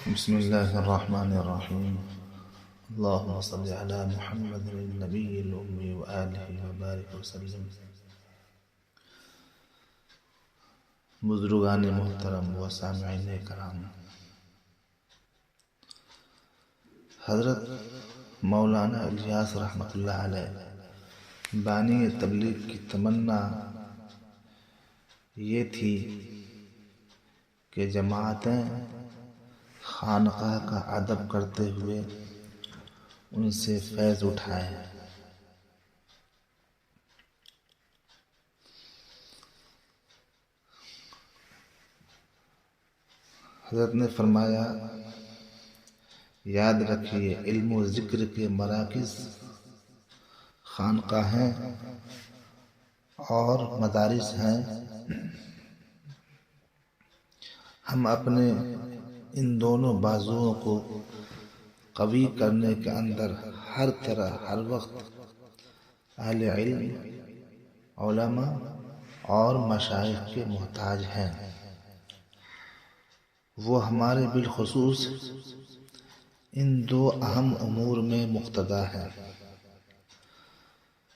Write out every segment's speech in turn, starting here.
بسم الله الرحمن الرحيم. اللهم صل على محمد النبي الأمي وآله وبارك وسلم. بزرگان محترم و سامعین کرام، حضرت مولانا الیاس رحمۃ اللہ علیہ بانی تبلیغ کی تمنا یہ تھی کہ جماعتیں خانقاہ کا ادب کرتے ہوئے ان سے فیض اٹھائیں۔ حضرت نے فرمایا، یاد رکھیے علم و ذکر کے مراکز خانقاہیں اور مدارس ہیں۔ ہم اپنے ان دونوں بازوؤں کو قوی کرنے کے اندر ہر طرح ہر وقت اہل علم، علماء اور مشائخ کے محتاج ہیں۔ وہ ہمارے بالخصوص ان دو اہم امور میں مقتدا ہیں۔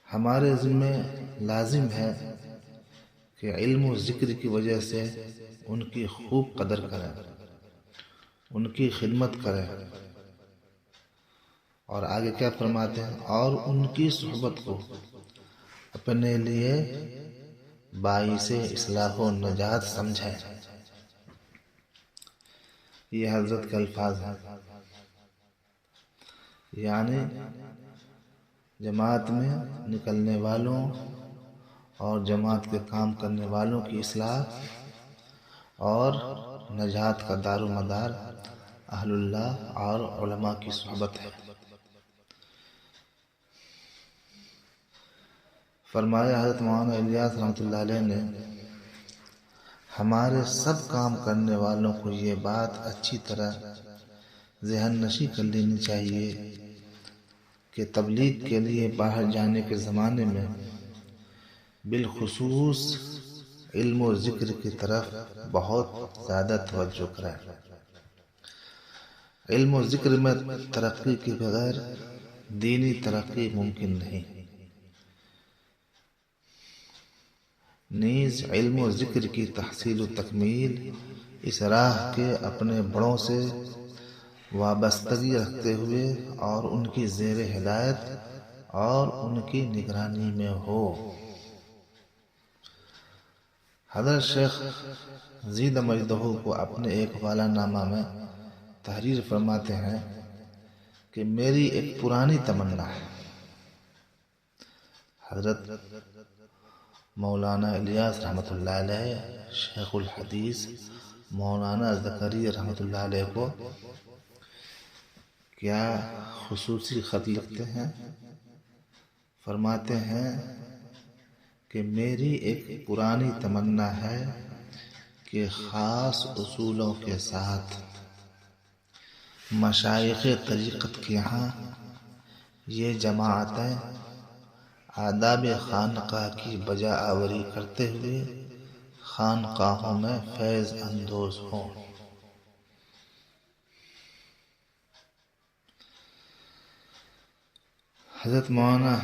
ہمارے ذمہ لازم ہے کہ علم و ذکر کی وجہ سے ان کی خوب قدر کریں، ان کی خدمت کریں، اور آگے کیا فرماتے ہیں، اور ان کی صحبت کو اپنے لیے باعث اصلاح و نجات سمجھیں۔ یہ حضرت کے الفاظ ہیں۔ یعنی جماعت میں نکلنے والوں اور جماعت کے کام کرنے والوں کی اصلاح اور نجات کا دار و مدار اہل اللہ اور علماء کی صحبت ہے۔ فرمایا حضرت مولانا الیاس رحمۃ اللہ علیہ نے، ہمارے سب کام کرنے والوں کو یہ بات اچھی طرح ذہن نشی کر لینی چاہیے کہ تبلیغ کے لیے باہر جانے کے زمانے میں بالخصوص علم و ذکر کی طرف بہت زیادہ توجہ کریں۔ علم و ذکر میں ترقی کے بغیر دینی ترقی ممکن نہیں۔ نیز علم و ذکر کی تحصیل و تکمیل اس راہ کے اپنے بڑوں سے وابستگی رکھتے ہوئے اور ان کی زیر ہدایت اور ان کی نگرانی میں ہو۔ حضرت شیخ زید مجدہ کو اپنے ایک حوالہ نامہ میں تحریر فرماتے ہیں کہ میری ایک پرانی تمنا ہے۔ حضرت مولانا الیاس رحمۃ اللہ علیہ شیخ الحدیث مولانا زکریا رحمۃ اللہ علیہ کو کیا خصوصی خط لکھتے ہیں؟ فرماتے ہیں کہ میری ایک پرانی تمنا ہے کہ خاص اصولوں کے ساتھ مشائخ طریقت کے یہاں یہ جماعتیں آداب خانقاہ کی بجا آوری کرتے ہوئے خانقاہوں میں فیض اندوز ہوں۔ حضرت مولانا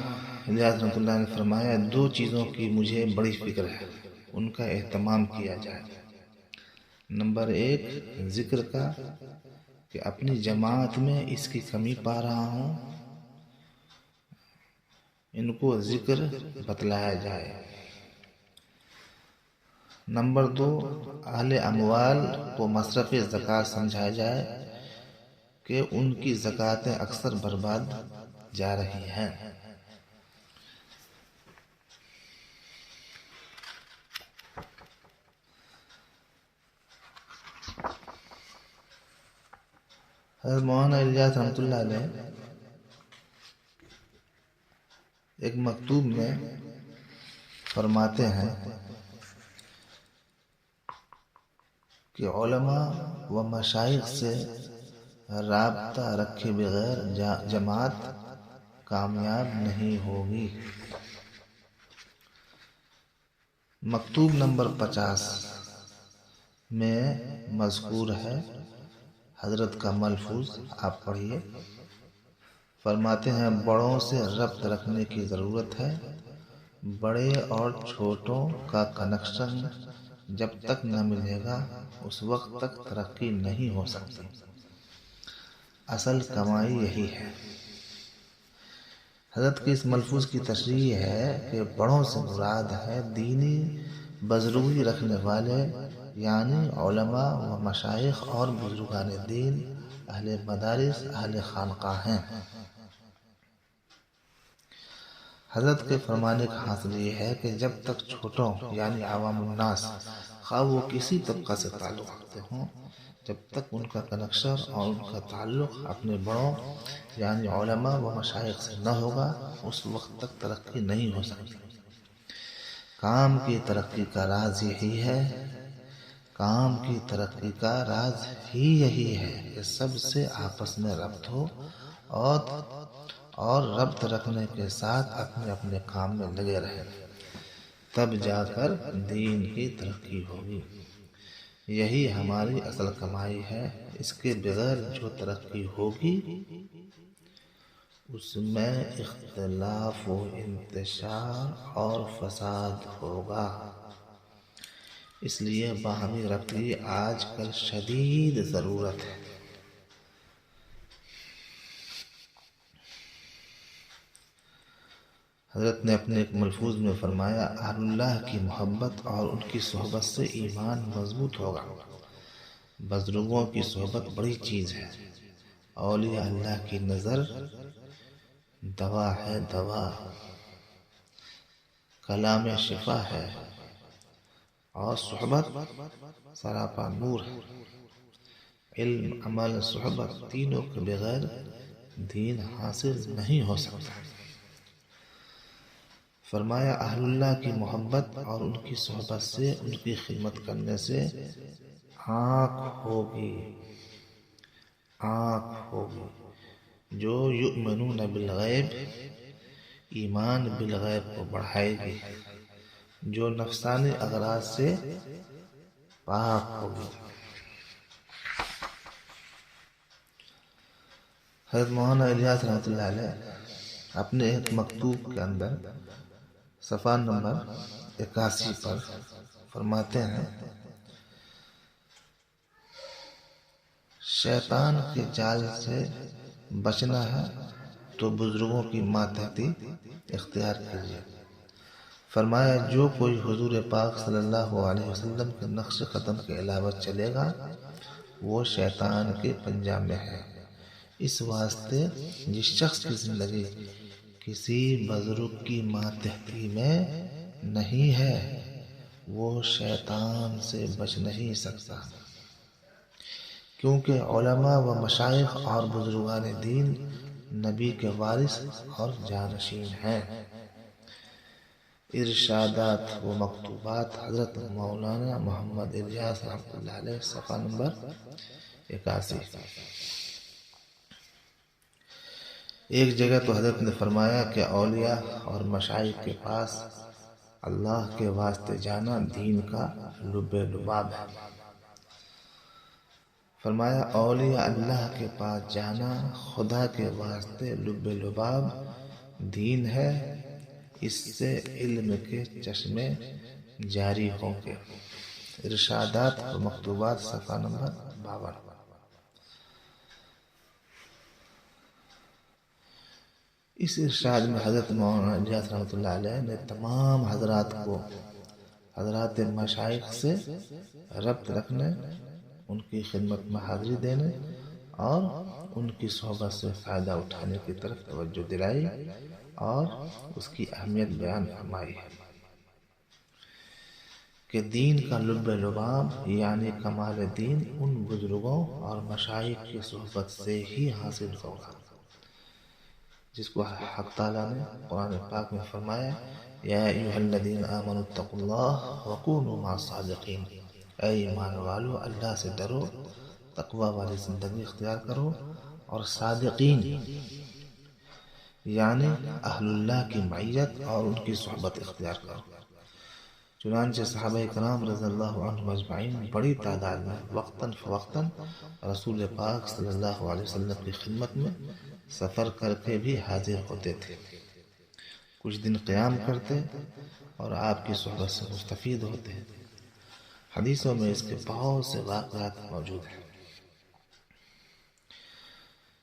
الیاس رحمۃ اللہ نے فرمایا، دو چیزوں کی مجھے بڑی فکر ہے، ان کا اہتمام کیا جائے۔ نمبر ایک ذکر کا کہ اپنی جماعت میں اس کی کمی پا رہا ہوں، ان کو ذکر بتلایا جائے۔ نمبر دو اہل اموال کو مصرف زکوٰۃ سمجھایا جائے کہ ان کی زکوٰتیں اکثر برباد جا رہی ہیں۔ حضرت مولانا الیاس رحمۃ اللہ علیہ ایک مکتوب میں فرماتے ہیں کہ علماء و مشائخ سے رابطہ رکھے بغیر جماعت کامیاب نہیں ہوگی۔ مکتوب نمبر 50 میں مذکور ہے، حضرت کا ملفوظ آپ پڑھیے۔ فرماتے ہیں بڑوں سے ربط رکھنے کی ضرورت ہے، بڑے اور چھوٹوں کا کنیکشن جب تک نہ ملے گا اس وقت تک ترقی نہیں ہو سکتی۔ اصل کمائی یہی ہے۔ حضرت کے اس ملفوظ کی تشریح ہے کہ بڑوں سے مراد ہے دینی بزرگی رکھنے والے، یعنی علماء و مشائخ اور بزرگان دین، اہل مدارس، اہل خانقاہ ہیں۔ حضرت کے فرمانے کا حاصل یہ ہے کہ جب تک چھوٹوں یعنی عوام الناس، خواہ وہ کسی طبقہ سے تعلق رکھتے ہوں، جب تک ان کا کنیکشن اور ان کا تعلق اپنے بڑوں یعنی علماء و مشائخ سے نہ ہوگا اس وقت تک ترقی نہیں ہو سکتی۔ کام کی ترقی کا راز یہی ہے، کام کی ترقی کا راز ہی یہی ہے کہ سب سے آپس میں ربط ہو اور ربط رکھنے کے ساتھ اپنے اپنے کام میں لگے رہے، تب جا کر دین کی ترقی ہوگی۔ یہی ہماری اصل کمائی ہے۔ اس کے بغیر جو ترقی ہوگی اس میں اختلاف و انتشار اور فساد ہوگا۔ اس لیے باہمی ربط کی آج کل شدید ضرورت ہے۔ حضرت نے اپنے ایک ملفوظ میں فرمایا اہل اللہ کی محبت اور ان کی صحبت سے ایمان مضبوط ہوگا۔ بزرگوں کی صحبت بڑی چیز ہے۔ اولیاء اللہ کی نظر دوا ہے، دوا کلام شفا ہے، اور صحبت سراپا نور ہے۔ علم، عمل، صحبت تینوں کے بغیر دین حاصل نہیں ہو سکتا۔ فرمایا اہل اللہ کی محبت اور ان کی صحبت سے، ان کی خدمت کرنے سے آنکھ ہوگی جو یؤمنون بالغیب، ایمان بالغیب کو بڑھائے گی، جو نفسانی اغراض سے پاک ہوگی۔ حضرت مولانا الیاس رحمۃ اللہ علیہ اپنے ایک مکتوب کے اندر صفحہ نمبر 81 پر فرماتے ہیں شیطان کے جال سے بچنا ہے تو بزرگوں کی ماتحتی اختیار کیجیے۔ فرمایا جو کوئی حضور پاک صلی اللہ علیہ وسلم کے نقش قدم کے علاوہ چلے گا وہ شیطان کے پنجہ میں ہے۔ اس واسطے جس شخص کی زندگی کسی بزرگ کی ماتحتی میں نہیں ہے وہ شیطان سے بچ نہیں سکتا، کیونکہ علماء و مشائخ اور بزرگان دین نبی کے وارث اور جانشین ہیں۔ ارشادات و مکتوبات حضرت مولانا محمد الیاس رحمۃ اللہ علیہ، صفحہ نمبر 81۔ ایک جگہ تو حضرت نے فرمایا کہ اولیاء اور مشائخ کے پاس اللہ کے واسطے جانا دین کا لب لباب ہے۔ فرمایا اولیاء اللہ کے پاس جانا خدا کے واسطے لب لباب دین ہے، اس سے علم کے چشمے جاری ہوں گے۔ ارشادات و مکتوبات، صفحہ نمبر 52۔ اس ارشاد میں حضرت مولانا الیاس رحمۃ اللہ علیہ نے تمام حضرات کو حضرات مشائخ سے ربط رکھنے، ان کی خدمت میں حاضری دینے اور ان کی صحبت سے فائدہ اٹھانے کی طرف توجہ دلائی اور اس کی اہمیت بیان فرمائی ہے کہ دین کا لب لباب یعنی کمال دین ان بزرگوں اور مشائخ کی صحبت سے ہی حاصل ہوگا جس کو حق تعالیٰ نے قرآن پاک میں فرمایا یا ایھا الذین آمنوا اتقوا اللہ وکونوا مع الصادقین، اے ایمان والو اللہ سے ڈرو، تقوی والی زندگی اختیار کرو اور صادقین یعنی اہل اللہ کی معیت اور ان کی صحبت اختیار کرو۔ چنانچہ صحابہ کرام رضی اللہ عنہم اجمعین بڑی تعداد میں وقتاً فوقتاً رسول پاک صلی اللہ علیہ وسلم کی خدمت میں سفر کر کے بھی حاضر ہوتے تھے، کچھ دن قیام کرتے اور آپ کی صحبت سے مستفید ہوتے ہیں۔ حدیثوں میں اس کے بہت سے واقعات موجود ہیں۔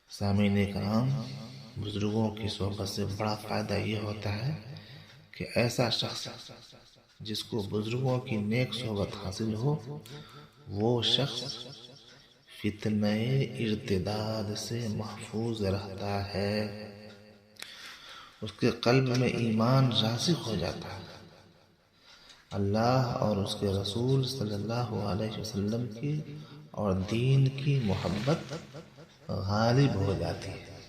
سامعین کرام، بزرگوں کی صحبت سے بڑا فائدہ یہ ہوتا ہے کہ ایسا شخص جس کو بزرگوں کی نیک صحبت حاصل ہو، وہ شخص فتنہ ارتداد سے محفوظ رہتا ہے، اس کے قلب میں ایمان راسخ ہو جاتا ہے، اللہ اور اس کے رسول صلی اللہ علیہ وسلم کی اور دین کی محبت غالب ہو جاتی ہے،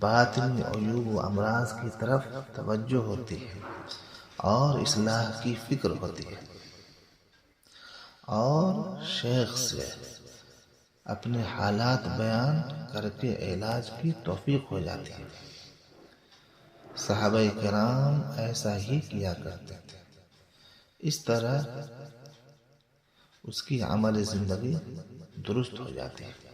باطنی عیوب و امراض کی طرف توجہ ہوتی ہے اور اصلاح کی فکر ہوتی ہے، اور شیخ سے اپنے حالات بیان کر کے علاج کی توفیق ہو جاتی ہے۔ صحابہ کرام ایسا ہی کیا کرتے تھے، اس طرح اس کی عمل زندگی درست ہو جاتی ہے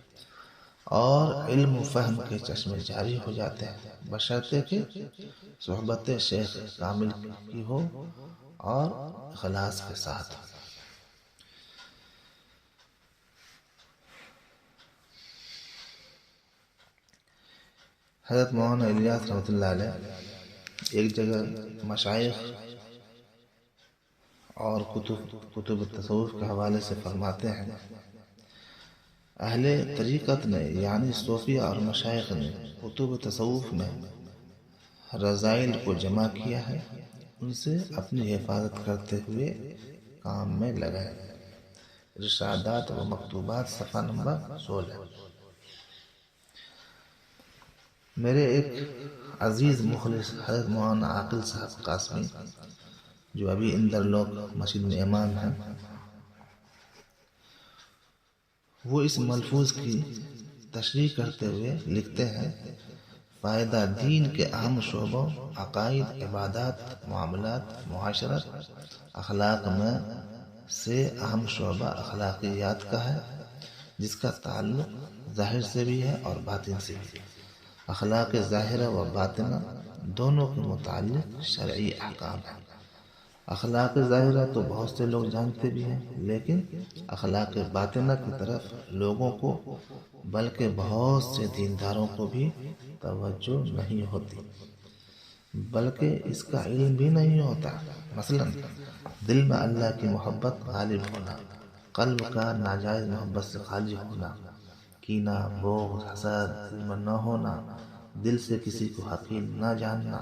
اور علم و فہم کے چشمے جاری ہو جاتے ہیں، بشرطے کہ صحبت شیخ کامل کی ہو اور اخلاص کے ساتھ۔ حضرت مولانا الیاس رحمۃ اللہ علیہ ایک جگہ مشائخ اور کتب تصوف کے حوالے سے فرماتے ہیں، اہل طریقت نے یعنی صوفیہ اور مشائخ نے کتب تصوف میں رذائل کو جمع کیا ہے، ان سے اپنی حفاظت کرتے ہوئے کام میں لگے۔ ارشادات و مکتوبات صفحہ نمبر 16۔ میرے ایک عزیز مخلص حضرت مولانا عاقل صاحب قاسمی، جو ابھی اندر لوگ مسجد میں امام ہیں، وہ اس ملفوظ کی تشریح کرتے ہوئے لکھتے ہیں، فائدہ دین کے اہم شعبوں عقائد، عبادات، معاملات، معاشرت، اخلاق میں سے اہم شعبہ اخلاقیات کا ہے، جس کا تعلق ظاہر سے بھی ہے اور باطن سے بھی۔ اخلاق ظاہرہ و باطنہ دونوں کے متعلق شرعی احکام ہیں۔ اخلاق ظاہرہ تو بہت سے لوگ جانتے بھی ہیں، لیکن اخلاق باطنہ کی طرف لوگوں کو بلکہ بہت سے دینداروں کو بھی توجہ نہیں ہوتی، بلکہ اس کا علم بھی نہیں ہوتا۔ مثلا دل میں اللہ کی محبت غالب ہونا، قلب کا ناجائز محبت سے خالی ہونا، کینہ، بغض، حسد دل میں نہ ہونا، دل سے کسی کو حقیر نہ جاننا،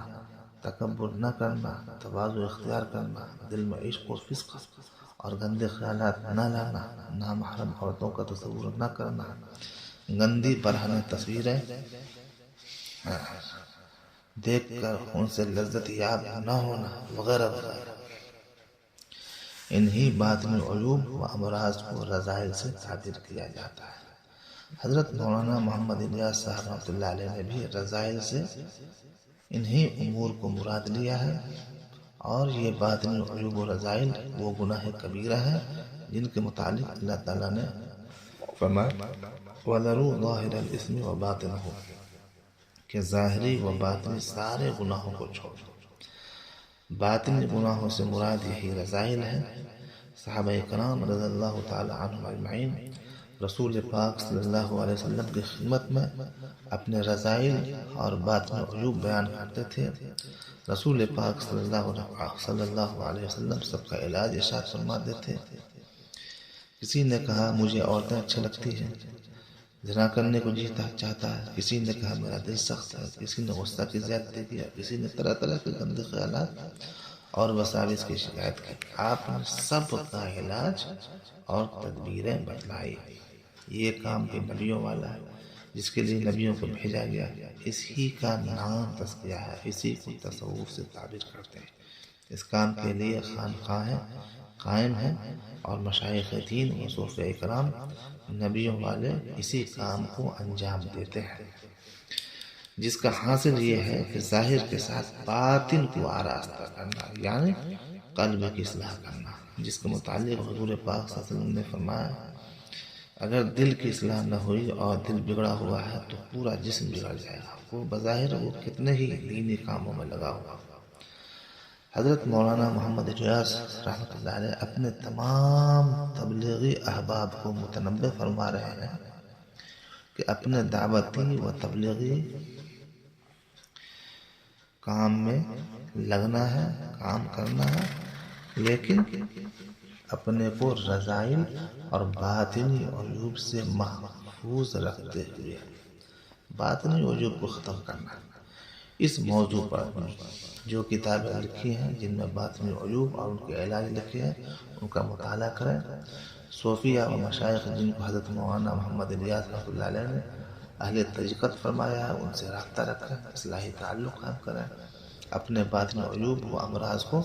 تکبر نہ کرنا، تواضع اختیار کرنا، دل میں عشق و فسق اور گندے خیالات نہ لانا، نامحرم عورتوں کا تصور نہ کرنا، گندی برہنہ تصویریں دیکھ کر ان سے لذت یاب نہ ہونا، وغیرہ وغیرہ۔ انہی باطنی عیوب و امراض کو رذائل سے تعبیر کیا جاتا ہے۔ حضرت مولانا محمد الیاس صاحب رحمۃ اللہ علیہ نے بھی رذائل سے انہی امور کو مراد لیا ہے، اور یہ باطنی عیوب و رذائل وہ گناہ کبیرہ ہیں جن کے متعلق اللہ تعالیٰ نے فرمایا وَذَرُوا ظَاهِرَ الْإِثْمِ وَبَاطِنَهُ، کہ ظاہری و باطنی سارے گناہوں کو چھوڑو۔ باطنی گناہوں سے مراد یہی رذائل ہے۔ صحابہ کرام رضی اللہ تعالی عنہم اجمعین رسول پاک صلی اللہ علیہ وسلم کی خدمت میں اپنے رذائل اور باطنی عیوب بیان کرتے تھے۔ رسول پاک صلی اللہ علیہ وسلم سب کا علاج ارشاد فرماتے تھے۔ کسی نے کہا مجھے عورتیں اچھی لگتی ہیں، زنا کرنے کو جی چاہتا ہے، کسی نے کہا میرا دل سخت ہے، کسی نے غصہ کی زیادتی کیا، کسی نے طرح طرح کے گندے خیالات اور وساوس کی شکایت کی۔ آپ نے سب کا علاج اور تدبیریں بتلائی۔ یہ کام بھی نبیوں والا ہے، جس کے لیے نبیوں کو بھیجا گیا، اسی کا نام تزکیہ ہے، اسی کو تصوف سے تعبیر کرتے ہیں۔ اس کام کے لیے خانقاہیں قائم ہیں اور مشائخ دین و صوفیاء کرام نبیوں والے اسی کام کو انجام دیتے ہیں۔ جس کا حاصل یہ ہے کہ ظاہر کے ساتھ باطن کو آراستہ کرنا، یعنی قلب کی اصلاح کرنا، جس کے متعلق حضور پاک صلی اللہ علیہ وسلم نے فرمایا اگر دل کی اصلاح نہ ہوئی اور دل بگڑا ہوا ہے تو پورا جسم بگڑ جائے گا، وہ بظاہر وہ کتنے ہی دینی کاموں میں لگا ہوا۔ حضرت مولانا محمد الیاس رحمۃ اللہ علیہ اپنے تمام تبلیغی احباب کو متنبہ فرما رہے ہیں کہ اپنے دعوتی و تبلیغی کام میں لگنا ہے، کام کرنا ہے، لیکن اپنے کو رذائل اور باطنی عیوب سے محفوظ رکھتے ہوئے باطنی عیوب کو ختم کرنا۔ اس موضوع پر جو کتابیں لکھی ہیں جن میں باطنی عیوب اور ان کے علاج لکھے ہیں ان کا مطالعہ کریں۔ صوفیہ و مشائخ جن کو حضرت مولانا محمد الیاس رحمۃ اللہ علیہ نے اہل طریقت فرمایا ہے ان سے رابطہ رکھیں، اصلاحی تعلق قائم کریں، اپنے باطنی عیوب و امراض کو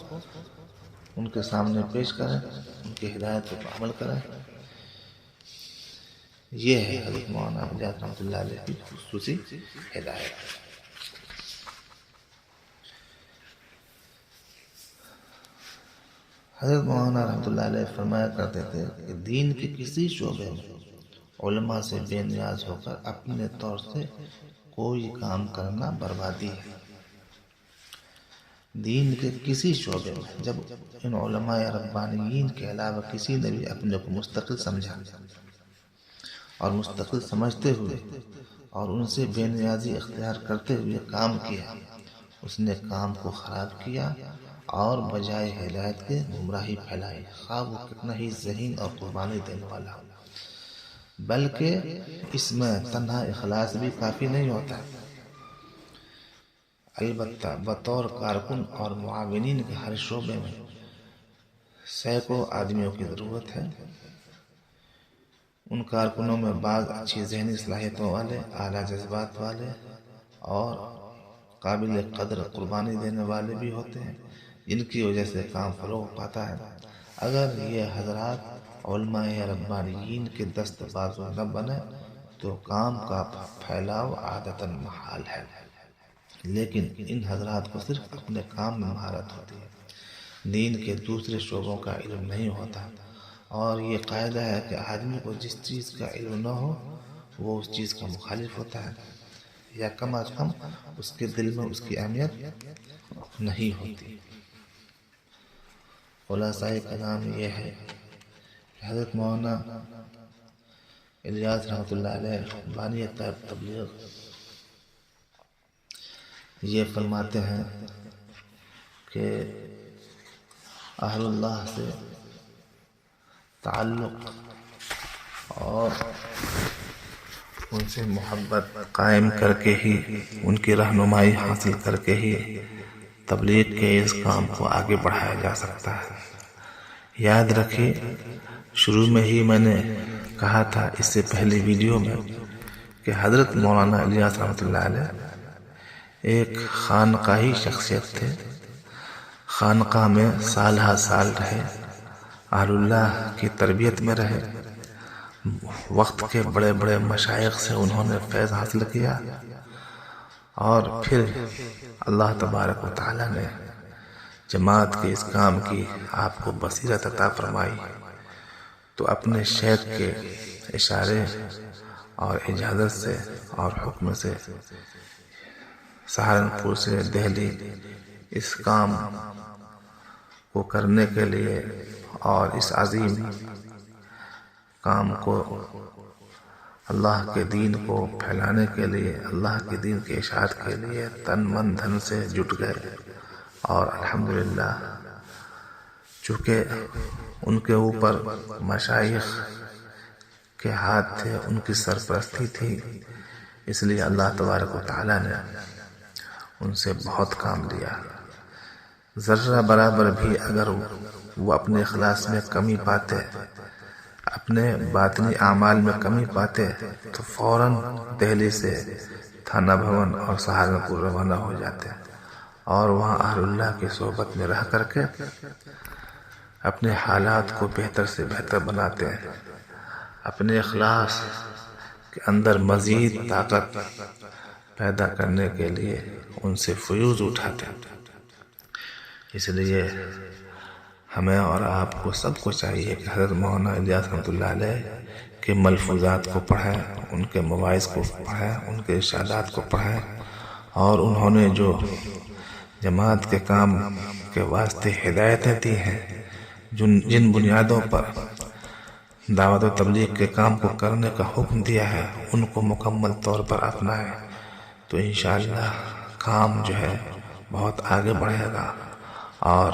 ان کے سامنے پیش کریں، ان کی ہدایت پر عمل کریں۔ یہ ہے حضرت مولانا الیاس رحمۃ اللہ علیہ کی خصوصی ہدایت۔ حضرت مولانا رحمۃ اللہ علیہ فرمایا کرتے تھے کہ دین کے کسی شعبے میں علماء سے بے نیاز ہو کر اپنے طور سے کوئی کام کرنا بربادی ہے۔ دین کے کسی شعبے میں جب ان علماء ربانیین کے علاوہ کسی نے بھی اپنے کو مستقل سمجھا اور مستقل سمجھتے ہوئے اور ان سے بے نیازی اختیار کرتے ہوئے کام کیا، اس نے کام کو خراب کیا اور بجائے ہدایت کے گمراہی پھیلائی، خواہ وہ کتنا ہی ذہین اور قربانی دینے والا ہو۔ بلکہ اس میں تنہا اخلاص بھی کافی نہیں ہوتا، البتہ بطور کارکن اور معاونین کے ہر شعبے میں سینکڑوں آدمیوں کی ضرورت ہے۔ ان کارکنوں میں بعض اچھی ذہنی صلاحیتوں والے، اعلیٰ جذبات والے اور قابل قدر قربانی دینے والے بھی ہوتے ہیں، جن کی وجہ سے کام فروغ پاتا ہے۔ اگر یہ حضرات علماء ربانیین کے دست بازو نہ بنے تو کام کا پھیلاؤ عادتاً محال ہے۔ لیکن ان حضرات کو صرف اپنے کام میں مہارت ہوتی ہے، دین کے دوسرے شعبوں کا علم نہیں ہوتا، اور یہ قاعدہ ہے کہ آدمی کو جس چیز کا علم نہ ہو وہ اس چیز کا مخالف ہوتا ہے، یا کم از کم اس کے دل میں اس کی اہمیت نہیں ہوتی۔ خلاصہ کلام یہ ہے کہ حضرت مولانا الیاس رحمۃ اللہ علیہ بانی تبلیغ یہ فرماتے ہیں کہ اہل اللہ سے تعلق اور ان سے محبت قائم کر کے ہی، ان کی رہنمائی حاصل کر کے ہی تبلیغ کے اس کام کو آگے بڑھایا جا سکتا ہے۔ یاد رکھیے شروع میں ہی میں نے کہا تھا اس سے پہلی ویڈیو میں کہ حضرت مولانا الیاس رحمۃ اللہ علیہ ایک خانقاہی شخصیت تھے، خانقاہ میں سال ہا سال رہے، اہل اللہ کی تربیت میں رہے، وقت کے بڑے بڑے مشائخ سے انہوں نے فیض حاصل کیا، اور پھر اللہ تبارک و تعالی نے جماعت کے اس کام کی آپ کو بصیرت عطا فرمائی، تو اپنے شیخ کے اشارے اور اجازت سے اور حکم سے سہارنپور سے دہلی اس کام کو کرنے کے لیے اور اس عظیم کام کو اللہ کے دین کو پھیلانے کے لیے، اللہ کے دین کے اشاعت کے لیے تن من دھن سے جٹ گئے، اور الحمدللہ چونکہ ان کے اوپر مشائخ کے ہاتھ تھے، ان کی سرپرستی تھی، اس لیے اللہ تبارک و تعالی نے ان سے بہت کام لیا۔ ذرہ برابر بھی اگر وہ اپنے اخلاص میں کمی پاتے، اپنے باطنی اعمال میں کمی پاتے تو فوراً دہلی سے تھانہ بھون اور سہارنپور روانہ ہو جاتے، اور وہاں اہل اللہ کی صحبت میں رہ کر کے اپنے حالات کو بہتر سے بہتر بناتے ہیں، اپنے اخلاص کے اندر مزید طاقت پیدا کرنے کے لیے ان سے فیوز اٹھاتے ہیں۔ اس لیے ہمیں اور آپ کو سب کو چاہیے کہ حضرت مولانا الیاس رحمۃ اللہ علیہ کے ملفوظات کو پڑھیں، ان کے مواعظ کو پڑھیں، ان کے ارشادات کو پڑھیں، اور انہوں نے جو جماعت کے کام کے واسطے ہدایتیں دی ہیں، جن بنیادوں پر دعوت و تبلیغ کے کام کو کرنے کا حکم دیا ہے، ان کو مکمل طور پر اپنائیں تو انشاءاللہ کام جو ہے بہت آگے بڑھے گا، اور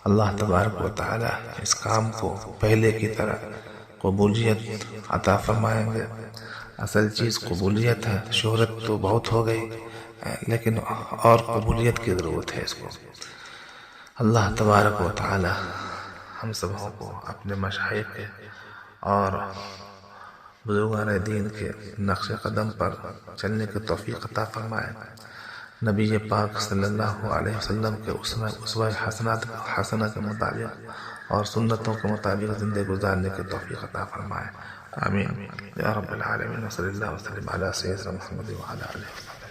اللہ تبارک و تعالی اس کام کو پہلے کی طرح قبولیت عطا فرمائیں گے۔ اصل چیز قبولیت ہے، شہرت تو بہت ہو گئی لیکن اور قبولیت کی ضرورت ہے اس کو۔ اللہ تبارک و تعالی ہم سبوں کو اپنے مشائخ کے اور بزرگان دین کے نقش قدم پر چلنے کی توفیق عطا فرمائے، نبی پاک صلی اللہ علیہ وسلم کے اسوہ حسنہ کے مطابق اور سنتوں کے مطابق زندگی گزارنے کی توفیق عطا فرمائے، آمین یا رب العالمین۔ صلی اللہ وسلم علی سیدنا محمد وعلی آلہ وسلم۔